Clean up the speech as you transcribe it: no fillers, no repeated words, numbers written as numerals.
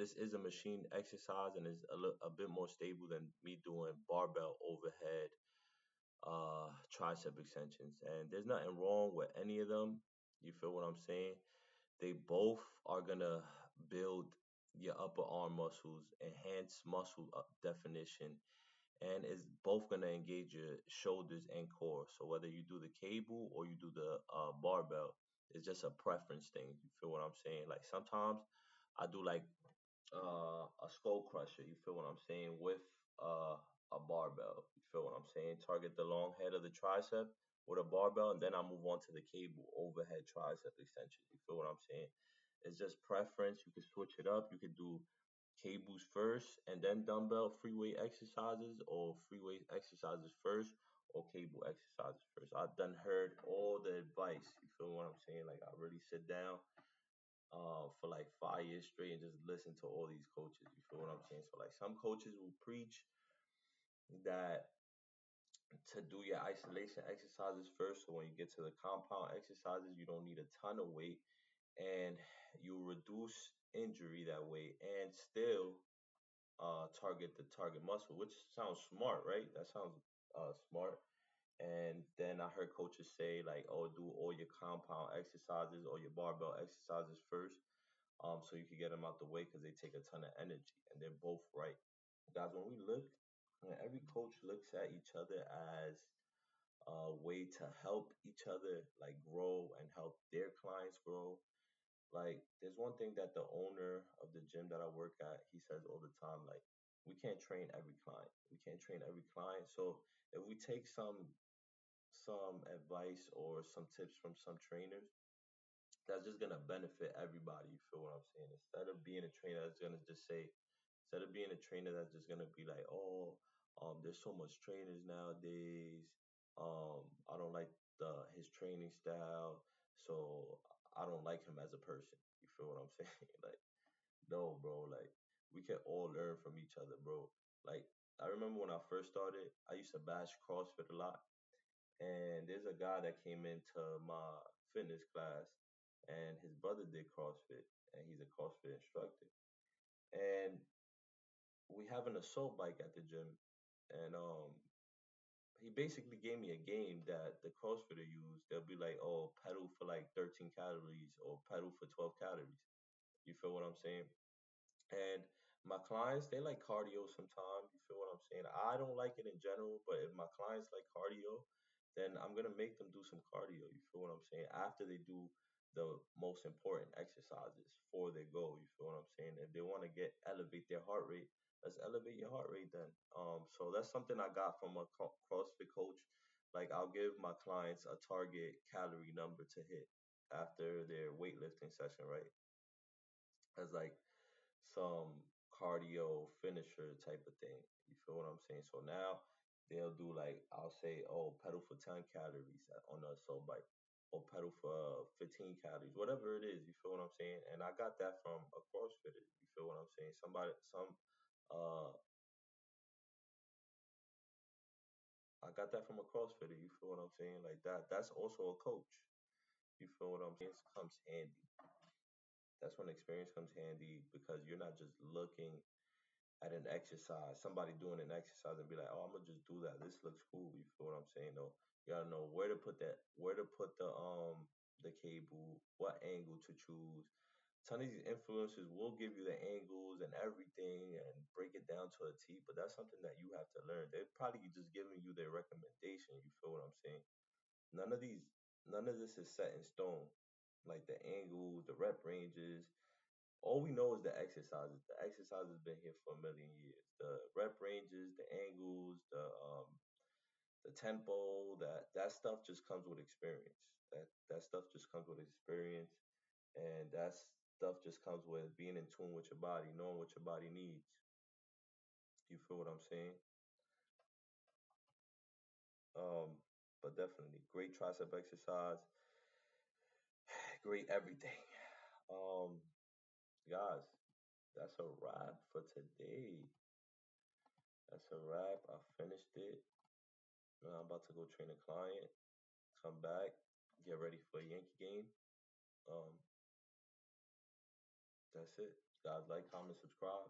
this is a machine exercise and is a bit more stable than me doing barbell overhead tricep extensions. And there's nothing wrong with any of them. You feel what I'm saying? They both are gonna build your upper arm muscles, enhance muscle definition, and is both gonna engage your shoulders and core. So whether you do the cable or you do the barbell, it's just a preference thing. You feel what I'm saying? Like sometimes I do like a skull crusher. You feel what I'm saying? With uh, a barbell. You feel what I'm saying? Target the long head of the tricep with a barbell, and then I move on to the cable overhead tricep extension. You feel what I'm saying? It's just preference. You can switch it up. You can do cables first and then dumbbell free weight exercises, or free weight exercises first or cable exercises first. I've done heard all the advice. You feel what I'm saying? Like I really sit down for like 5 years straight and just listen to all these coaches. You feel what I'm saying? So like some coaches will preach that to do your isolation exercises first. So when you get to the compound exercises, you don't need a ton of weight and you reduce injury that way and still target the target muscle, which sounds smart, right? That sounds smart. And then I heard coaches say like, oh, do all your compound exercises or your barbell exercises first, so you can get them out the way because they take a ton of energy, and they're both right. Guys, when every coach looks at each other as a way to help each other like grow and help their clients grow. Like there's one thing that the owner of the gym that I work at, he says all the time, like we can't train every client. We can't train every client. So if we take some advice or some tips from some trainers, that's just gonna benefit everybody. You feel what I'm saying? Instead of being a trainer that's just gonna be like, oh, there's so much trainers nowadays. I don't like the his training style, so I don't like him as a person. You feel what I'm saying? Like, no, bro. Like, we can all learn from each other, bro. Like, I remember when I first started, I used to bash CrossFit a lot, and there's a guy that came into my fitness class, and his brother did CrossFit, and he's a CrossFit instructor. And we have an assault bike at the gym, and he basically gave me a game that the CrossFitter use. They'll be like, oh, pedal for like 13 calories or pedal for 12 calories. You feel what I'm saying? And my clients, they like cardio sometimes. You feel what I'm saying? I don't like it in general, but if my clients like cardio, then I'm gonna make them do some cardio. You feel what I'm saying? After they do the most important exercises for their goal. You feel what I'm saying? If they want to get elevate their heart rate, let's elevate your heart rate then. So that's something I got from a CrossFit coach. Like I'll give my clients a target calorie number to hit after their weightlifting session, right? As like some cardio finisher type of thing. You feel what I'm saying? So now they'll do like I'll say, oh, pedal for 10 calories on the assault bike, or pedal for 15 calories, whatever it is. You feel what I'm saying? And I got that from a CrossFitter. You feel what I'm saying? Uh, I got that from a CrossFitter. You feel what I'm saying? Like that. That's also a coach. You feel what I'm saying? It comes handy. That's when experience comes handy because you're not just looking at an exercise, somebody doing an exercise and be like, oh, I'm gonna just do that. This looks cool. You feel what I'm saying? Though you gotta know where to put the cable, what angle to choose. Some of these influencers will give you the angles and everything and break it down to a T, but that's something that you have to learn. They're probably just giving you their recommendation. You feel what I'm saying? None of these, none of this is set in stone. Like the angles, the rep ranges, all we know is the exercises. The exercise has been here for a million years. The rep ranges, the angles, the tempo, that stuff just comes with experience. That stuff just comes with experience, and that stuff just comes with being in tune with your body, knowing what your body needs. You feel what I'm saying? Um, but definitely great tricep exercise, great everything. Um, guys, that's a wrap for today. That's a wrap. I finished it. I'm about to go train a client, come back, get ready for a Yankee game. Um, that's it. Guys, like, comment, subscribe.